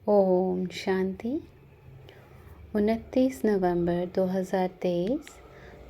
ओम शांति। 29 नवंबर 2023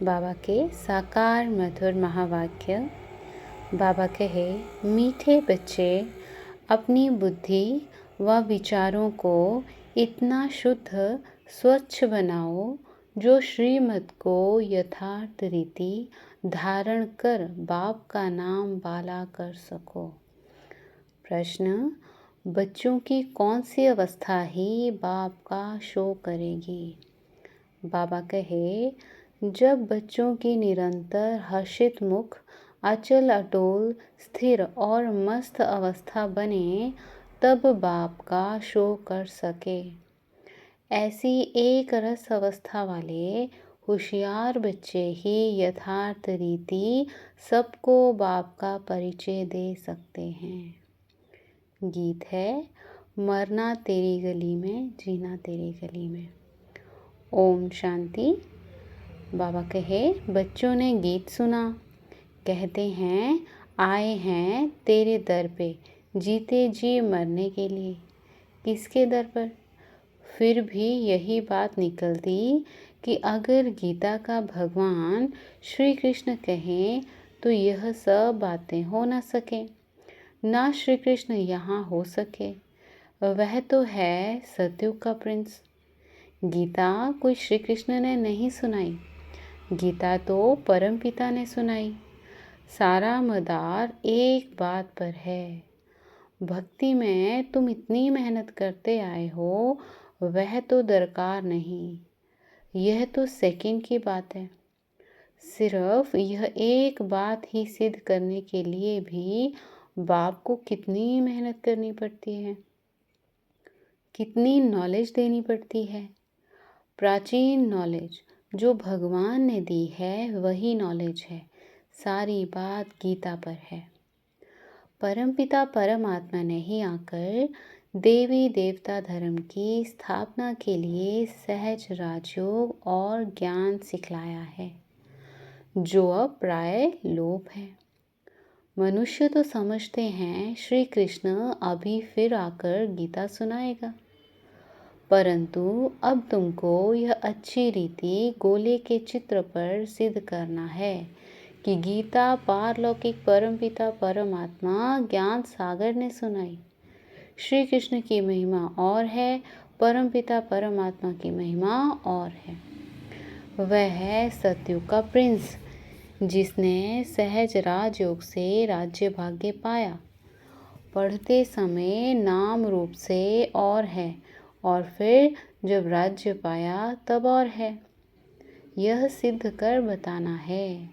बाबा के साकार मधुर महावाक्य। बाबा कहे, मीठे बच्चे, अपनी बुद्धि व विचारों को इतना शुद्ध स्वच्छ बनाओ जो श्रीमत को यथार्थ रीति धारण कर बाप का नाम बाला कर सको। प्रश्न, बच्चों की कौन सी अवस्था ही बाप का शो करेगी? बाबा कहे, जब बच्चों की निरंतर हर्षित मुख अचल अटोल स्थिर और मस्त अवस्था बने तब बाप का शो कर सके। ऐसी एक रस अवस्था वाले होशियार बच्चे ही यथार्थ रीति सबको बाप का परिचय दे सकते हैं। गीत है, मरना तेरी गली में, जीना तेरी गली में। ओम शांति। बाबा कहे, बच्चों ने गीत सुना, कहते हैं आए हैं तेरे दर पे जीते जी मरने के लिए। किसके दर पर? फिर भी यही बात निकलती कि अगर गीता का भगवान श्री कृष्ण कहें तो यह सब बातें हो न सके, ना श्री कृष्ण यहाँ हो सके। वह तो है सतयुग का प्रिंस। गीता कोई श्री कृष्ण ने नहीं सुनाई, गीता तो परमपिता ने सुनाई। सारा मदार एक बात पर है, भक्ति में तुम इतनी मेहनत करते आए हो वह तो दरकार नहीं, यह तो सेकंड की बात है। सिर्फ यह एक बात ही सिद्ध करने के लिए भी बाप को कितनी मेहनत करनी पड़ती है, कितनी नॉलेज देनी पड़ती है। प्राचीन नॉलेज जो भगवान ने दी है वही नॉलेज है। सारी बात गीता पर है। परमपिता परमात्मा ने ही आकर देवी देवता धर्म की स्थापना के लिए सहज राजयोग और ज्ञान सिखलाया है, जो अब प्राय लोप है। मनुष्य तो समझते हैं श्री कृष्ण अभी फिर आकर गीता सुनाएगा, परंतु अब तुमको यह अच्छी रीति गोले के चित्र पर सिद्ध करना है कि गीता पारलौकिक परमपिता परमात्मा ज्ञान सागर ने सुनाई। श्री कृष्ण की महिमा और है, परमपिता परमात्मा की महिमा और है। वह है सतयुग का प्रिंस, जिसने सहज राजयोग से राज्य भाग्य पाया। पढ़ते समय नाम रूप से और है, और फिर जब राज्य पाया तब और है। यह सिद्ध कर बताना है।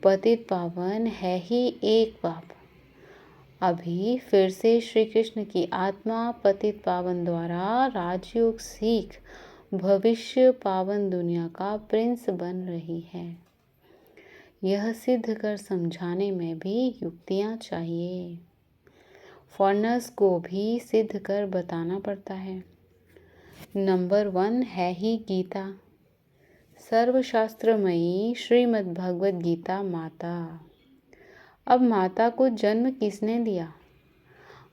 पतित पावन है ही एक बाप। अभी फिर से श्री कृष्ण की आत्मा पतित पावन द्वारा राजयोग सीख भविष्य पावन दुनिया का प्रिंस बन रही है। यह सिद्ध कर समझाने में भी युक्तियाँ चाहिए। फॉरनर्स को भी सिद्ध कर बताना पड़ता है। नंबर 1 है ही गीता, सर्वशास्त्रमयी श्रीमद् भगवद गीता माता। अब माता को जन्म किसने दिया?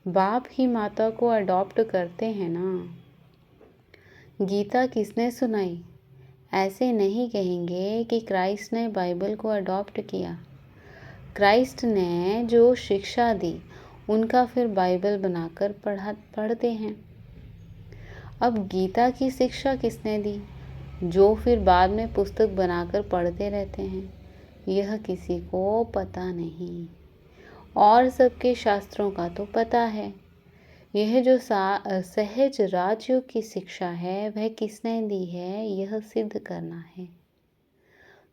बाप ही माता को अडॉप्ट करते हैं ना। गीता किसने सुनाई? ऐसे नहीं कहेंगे कि क्राइस्ट ने बाइबल को अडॉप्ट किया। क्राइस्ट ने जो शिक्षा दी उनका फिर बाइबल बनाकर पढ़ते हैं। अब गीता की शिक्षा किसने दी, जो फिर बाद में पुस्तक बनाकर पढ़ते रहते हैं? यह किसी को पता नहीं। और सबके शास्त्रों का तो पता है। यह जो सहज राजयोग की शिक्षा है वह किसने दी है, यह सिद्ध करना है।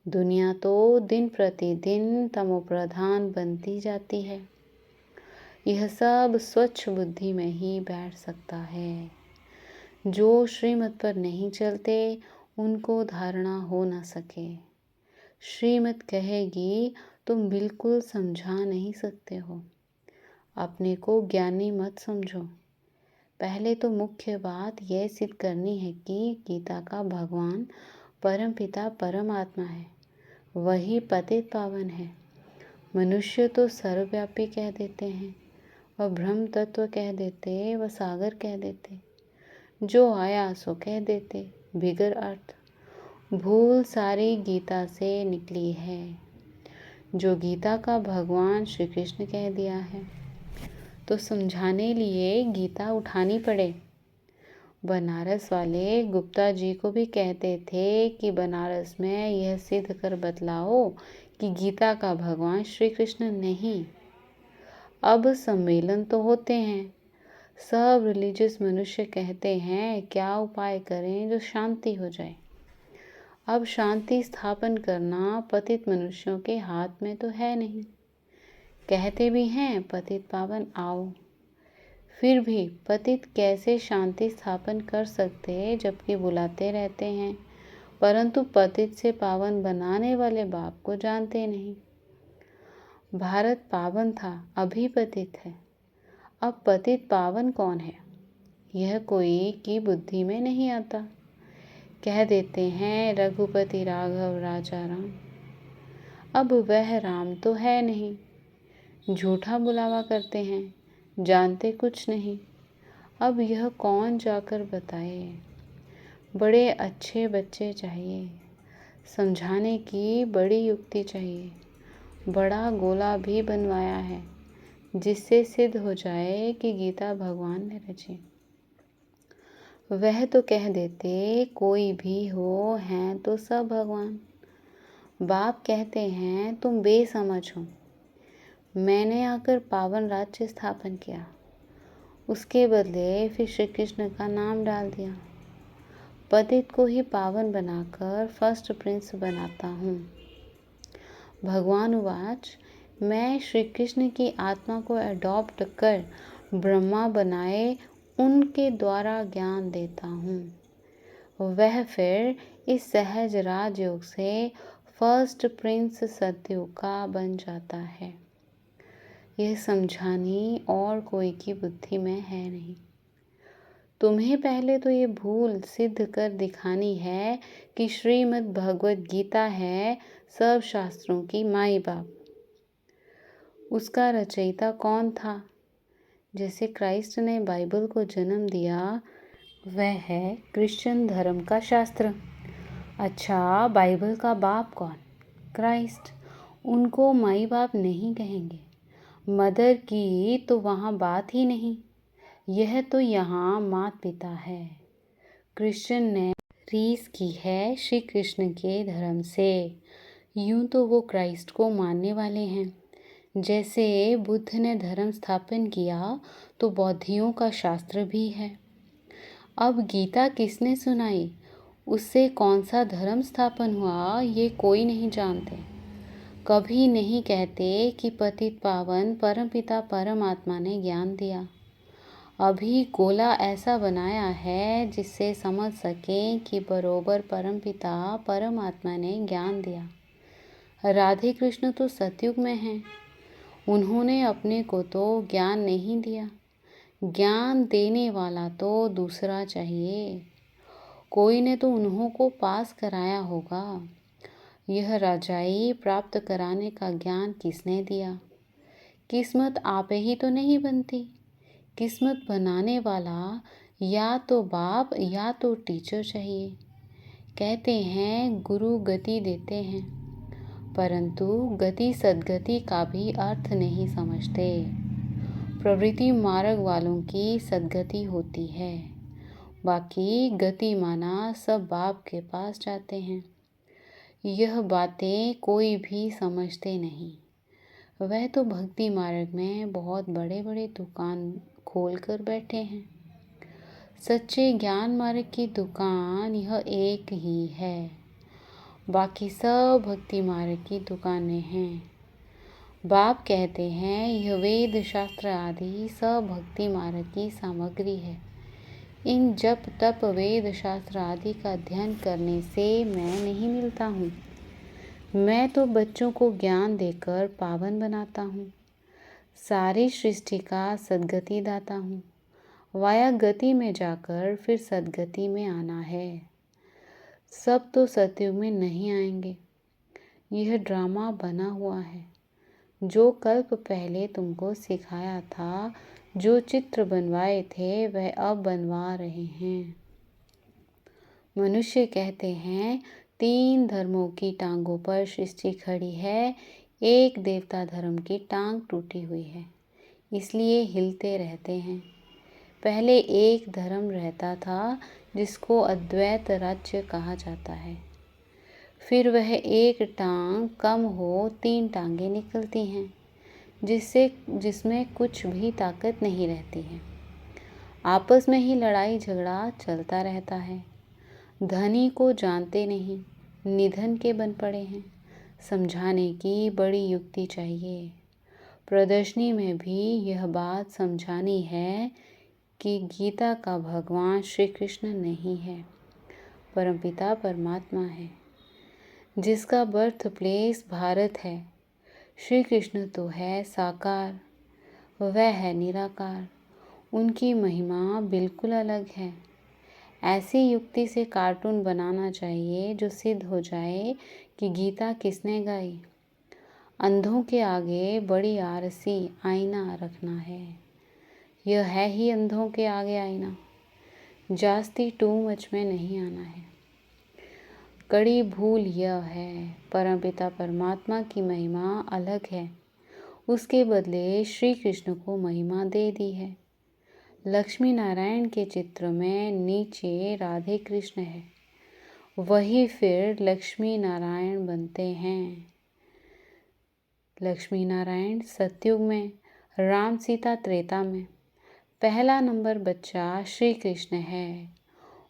दुनिया तो दिन प्रतिदिन तमोप्रधान बनती जाती है। यह सब स्वच्छ बुद्धि में ही बैठ सकता है। जो श्रीमत पर नहीं चलते उनको धारणा हो न सके। श्रीमत कहेगी तुम बिल्कुल समझा नहीं सकते हो। अपने को ज्ञानी मत समझो। पहले तो मुख्य बात यह सिद्ध करनी है कि गीता का भगवान परमपिता परमात्मा है, वही पतित पावन है। मनुष्य तो सर्वव्यापी कह देते हैं, वह ब्रह्म तत्व कह देते, वह सागर कह देते। जो आया सो कह देते बिगर अर्थ। भूल सारी गीता से निकली है, जो गीता का भगवान श्री कृष्ण कह दिया है। तो समझाने लिए गीता उठानी पड़े। बनारस वाले गुप्ता जी को भी कहते थे कि बनारस में यह सिद्ध कर बतलाओ कि गीता का भगवान श्री कृष्ण नहीं। अब सम्मेलन तो होते हैं, सब रिलीजियस मनुष्य कहते हैं क्या उपाय करें जो शांति हो जाए। अब शांति स्थापन करना पतित मनुष्यों के हाथ में तो है नहीं। कहते भी हैं पतित पावन आओ, फिर भी पतित कैसे शांति स्थापन कर सकते जबकि बुलाते रहते हैं, परंतु पतित से पावन बनाने वाले बाप को जानते नहीं। भारत पावन था, अभी पतित है। अब पतित पावन कौन है, यह कोई की बुद्धि में नहीं आता। कह देते हैं रघुपति राघव राजा राम। अब वह राम तो है नहीं, झूठा बुलावा करते हैं, जानते कुछ नहीं। अब यह कौन जाकर बताए। बड़े अच्छे बच्चे चाहिए, समझाने की बड़ी युक्ति चाहिए। बड़ा गोला भी बनवाया है, जिससे सिद्ध हो जाए कि गीता भगवान ने रची। वह तो कह देते कोई भी हो हैं तो सब भगवान। बाप कहते हैं तुम बेसमझ हो, मैंने आकर पावन राज्य स्थापन किया, उसके बदले फिर श्री कृष्ण का नाम डाल दिया। पतित को ही पावन बनाकर फर्स्ट प्रिंस बनाता हूँ। भगवान उवाच, मैं श्री कृष्ण की आत्मा को अडॉप्ट कर ब्रह्मा बनाए उनके द्वारा ज्ञान देता हूँ। वह फिर इस सहज राजयोग से फर्स्ट प्रिंस सतयुग का बन जाता है। यह समझानी और कोई की बुद्धि में है नहीं। तुम्हें पहले तो ये भूल सिद्ध कर दिखानी है कि श्रीमद् भगवद गीता है सब शास्त्रों की माई बाप। उसका रचयिता कौन था? जैसे क्राइस्ट ने बाइबल को जन्म दिया, वह है क्रिश्चियन धर्म का शास्त्र। अच्छा, बाइबल का बाप कौन? क्राइस्ट। उनको माई बाप नहीं कहेंगे। मदर की तो वहाँ बात ही नहीं, यह तो यहाँ माता पिता है। क्रिश्चियन ने रीस की है श्री कृष्ण के धर्म से। यूं तो वो क्राइस्ट को मानने वाले हैं। जैसे बुद्ध ने धर्म स्थापन किया तो बौद्धियों का शास्त्र भी है। अब गीता किसने सुनाई, उससे कौन सा धर्म स्थापन हुआ, ये कोई नहीं जानते। कभी नहीं कहते कि पतित पावन परमपिता परमात्मा ने ज्ञान दिया। अभी गोला ऐसा बनाया है जिससे समझ सकें कि बरोबर परमपिता परमात्मा ने ज्ञान दिया। राधे कृष्ण तो सतयुग में हैं, उन्होंने अपने को तो ज्ञान नहीं दिया। ज्ञान देने वाला तो दूसरा चाहिए, कोई ने तो उन्हों को पास कराया होगा। यह राजाई प्राप्त कराने का ज्ञान किसने दिया? किस्मत आप ही तो नहीं बनती। किस्मत बनाने वाला या तो बाप या तो टीचर चाहिए। कहते हैं गुरु गति देते हैं, परंतु गति सद्गति का भी अर्थ नहीं समझते। प्रवृत्ति मार्ग वालों की सद्गति होती है, बाकी गति माना सब बाप के पास जाते हैं। यह बातें कोई भी समझते नहीं। वह तो भक्ति मार्ग में बहुत बड़े बड़े दुकान खोल कर बैठे हैं। सच्चे ज्ञान मार्ग की दुकान यह एक ही है, बाकी सब भक्ति मार्ग की दुकानें हैं। बाप कहते हैं यह वेद शास्त्र आदि सब भक्ति मार्ग की सामग्री है। इन जप तप वेद शास्त्र आदि का अध्ययन करने से मैं नहीं मिलता हूँ। मैं तो बच्चों को ज्ञान देकर पावन बनाता हूँ। सारी सृष्टि का सद्गति दाता हूँ। वाया गति में जाकर फिर सद्गति में आना है। सब तो सतयुग में नहीं आएंगे। यह ड्रामा बना हुआ है। जो कल्प पहले तुमको सिखाया था जो चित्र बनवाए थे वह अब बनवा रहे हैं। मनुष्य कहते हैं 3 धर्मों की टांगों पर सृष्टि खड़ी है, एक देवता धर्म की टांग टूटी हुई है, इसलिए हिलते रहते हैं। पहले एक धर्म रहता था जिसको अद्वैत राज्य कहा जाता है। फिर वह एक टांग कम हो 3 टांगें निकलती हैं, जिसमें कुछ भी ताकत नहीं रहती है। आपस में ही लड़ाई झगड़ा चलता रहता है। धनी को जानते नहीं, निधन के बन पड़े हैं। समझाने की बड़ी युक्ति चाहिए। प्रदर्शनी में भी यह बात समझानी है कि गीता का भगवान श्री कृष्ण नहीं है, परमपिता परमात्मा है, जिसका बर्थ प्लेस भारत है। श्री कृष्ण तो है साकार, वह है निराकार, उनकी महिमा बिल्कुल अलग है। ऐसी युक्ति से कार्टून बनाना चाहिए जो सिद्ध हो जाए कि गीता किसने गाई। अंधों के आगे बड़ी आरसी आईना रखना है। यह है ही अंधों के आगे आईना। जास्ती टू मच में नहीं आना है। कड़ी भूल यह है, परमपिता परमात्मा की महिमा अलग है, उसके बदले श्री कृष्ण को महिमा दे दी है। लक्ष्मी नारायण के चित्र में नीचे राधे कृष्ण है, वही फिर लक्ष्मी नारायण बनते हैं। लक्ष्मी नारायण सतयुग में, राम सीता त्रेता में। पहला नंबर बच्चा श्री कृष्ण है,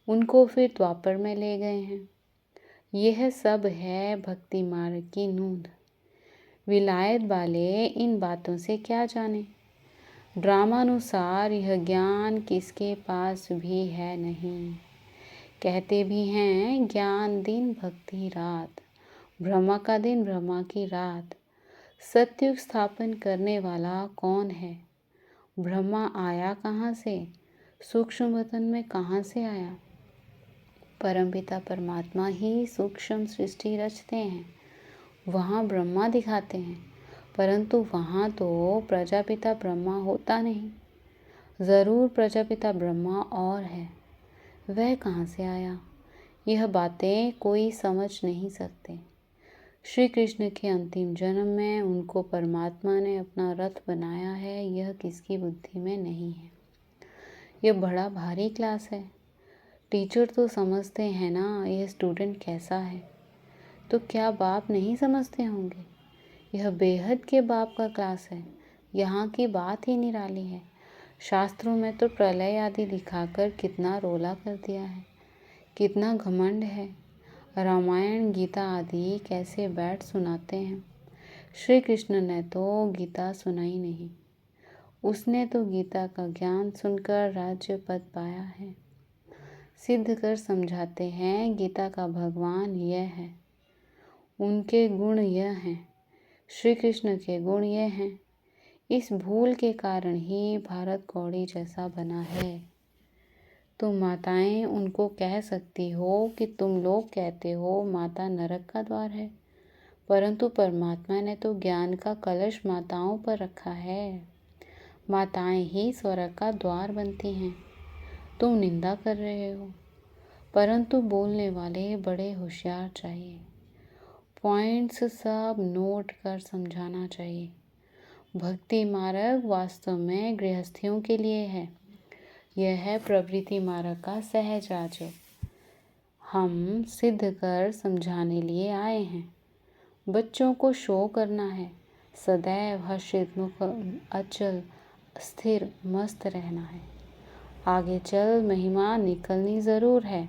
उनको फिर द्वापर में ले गए हैं। यह सब है भक्ति मार्ग की नूंद। विलायत वाले इन बातों से क्या जाने। ड्रामानुसार यह ज्ञान किसके पास भी है नहीं। कहते भी हैं ज्ञान दिन भक्ति रात, ब्रह्मा का दिन ब्रह्मा की रात। सतयुग स्थापन करने वाला कौन है? ब्रह्मा आया कहाँ से? सूक्ष्म वतन में कहाँ से आया? परमपिता परमात्मा ही सूक्ष्म सृष्टि रचते हैं, वहाँ ब्रह्मा दिखाते हैं, परंतु वहाँ तो प्रजापिता ब्रह्मा होता नहीं। ज़रूर प्रजापिता ब्रह्मा और है, वह कहाँ से आया? यह बातें कोई समझ नहीं सकते। श्री कृष्ण के अंतिम जन्म में उनको परमात्मा ने अपना रथ बनाया है, यह किसकी बुद्धि में नहीं है। यह बड़ा भारी क्लास है। टीचर तो समझते हैं ना यह स्टूडेंट कैसा है, तो क्या बाप नहीं समझते होंगे? यह बेहद के बाप का क्लास है। यहाँ की बात ही निराली है। शास्त्रों में तो प्रलय आदि दिखाकर कितना रोला कर दिया है, कितना घमंड है। रामायण गीता आदि कैसे बैठ सुनाते हैं। श्री कृष्ण ने तो गीता सुनाई नहीं, उसने तो गीता का ज्ञान सुनकर राज्य पद पाया है। सिद्ध कर समझाते हैं गीता का भगवान यह है, उनके गुण यह हैं, श्री कृष्ण के गुण यह हैं। इस भूल के कारण ही भारत कौड़ी जैसा बना है। तुम माताएं उनको कह सकती हो कि तुम लोग कहते हो माता नरक का द्वार है, परंतु परमात्मा ने तो ज्ञान का कलश माताओं पर रखा है। माताएं ही स्वर्ग का द्वार बनती हैं। तुम निंदा कर रहे हो, परंतु बोलने वाले बड़े होशियार चाहिए। पॉइंट्स सब नोट कर समझाना चाहिए। भक्ति मार्ग वास्तव में गृहस्थियों के लिए है। यह है प्रवृत्ति मार्ग का सहज राज्य। हम सिद्ध कर समझाने लिए आए हैं। बच्चों को शो करना है, सदैव हर्षित मुख, अचल स्थिर मस्त रहना है। आगे चल महिमा निकलनी ज़रूर है।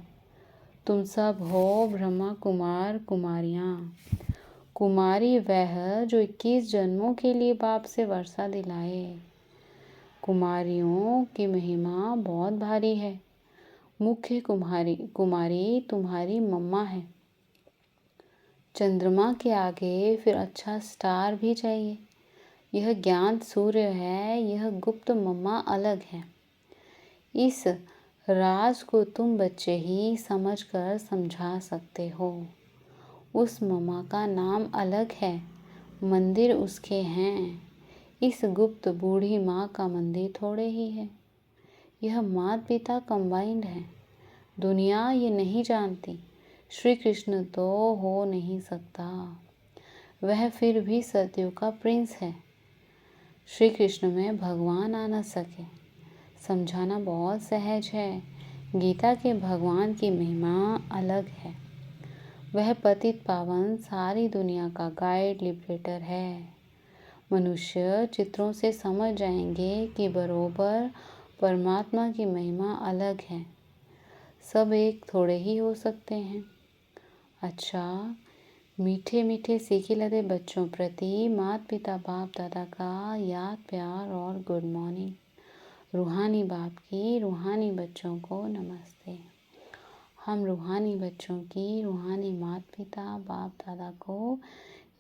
तुम सब हो ब्रह्मा कुमार कुमारियाँ। कुमारी वह जो 21 जन्मों के लिए बाप से वर्षा दिलाए। कुमारियों की महिमा बहुत भारी है। मुख्य कुमारी तुम्हारी मम्मा है। चंद्रमा के आगे फिर अच्छा स्टार भी चाहिए। यह ज्ञात सूर्य है, यह गुप्त मम्मा अलग है। इस राज को तुम बच्चे ही समझकर समझा सकते हो। उस मम्मा का नाम अलग है, मंदिर उसके हैं। इस गुप्त बूढ़ी माँ का मंदिर थोड़े ही है। यह माता पिता कंबाइंड है। दुनिया ये नहीं जानती श्री कृष्ण तो हो नहीं सकता। वह फिर भी सतयुग का प्रिंस है। श्री कृष्ण में भगवान आ न सके, समझाना बहुत सहज है। गीता के भगवान की महिमा अलग है। वह पतित पावन सारी दुनिया का गाइड लिबरेटर है। मनुष्य चित्रों से समझ जाएंगे कि बरोबर परमात्मा की महिमा अलग है। सब एक थोड़े ही हो सकते हैं। अच्छा, मीठे मीठे सीखे लदे बच्चों प्रति माता पिता बाप दादा का याद प्यार और गुड मॉर्निंग। रूहानी बाप की रूहानी बच्चों को नमस्ते। हम रूहानी बच्चों की रूहानी माता पिता बाप दादा को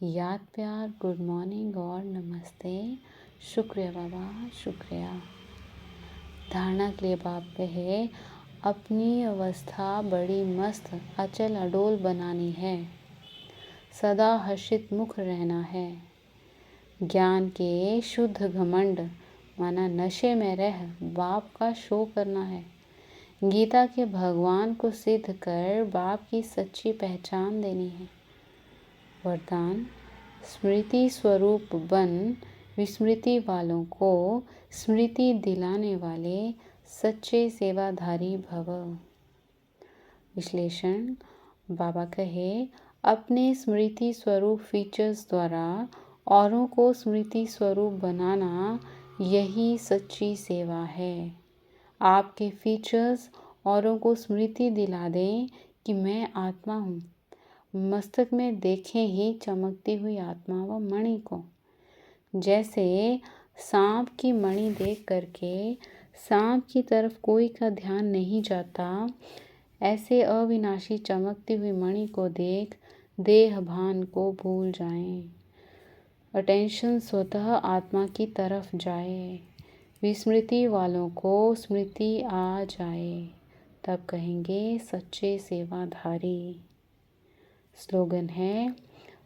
याद प्यार गुड मॉर्निंग और नमस्ते। शुक्रिया बाबा, शुक्रिया। धारणा के लिए बाप कहे, अपनी अवस्था बड़ी मस्त अचल अडोल बनानी है। सदा हर्षित मुख रहना है। ज्ञान के शुद्ध घमंड माना नशे में रह बाप का शो करना है। गीता के भगवान को सिद्ध कर बाप की सच्ची पहचान देनी है। वरदान, स्मृति स्वरूप बन विस्मृति वालों को स्मृति दिलाने वाले सच्चे सेवाधारी भव। विश्लेषण, बाबा कहे, अपने स्मृति स्वरूप फीचर्स द्वारा औरों को स्मृति स्वरूप बनाना यही सच्ची सेवा है। आपके फीचर्स औरों को स्मृति दिला दें कि मैं आत्मा हूँ। मस्तक में देखें ही चमकती हुई आत्मा व मणि को। जैसे सांप की मणि देख करके सांप की तरफ कोई का ध्यान नहीं जाता, ऐसे अविनाशी चमकती हुई मणि को देख देह भान को भूल जाएं। अटेंशन स्वतः आत्मा की तरफ जाए। विस्मृति वालों को स्मृति आ जाए, तब कहेंगे सच्चे सेवाधारी। स्लोगन है,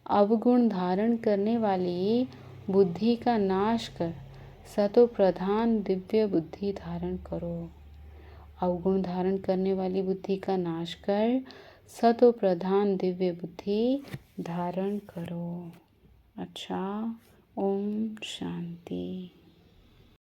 अवगुण धारण करने वाली बुद्धि का नाश कर सतो प्रधान दिव्य बुद्धि धारण करो। अवगुण धारण करने वाली बुद्धि का नाश कर सतो प्रधान दिव्य बुद्धि धारण करो। अच्छा, ओम शांति।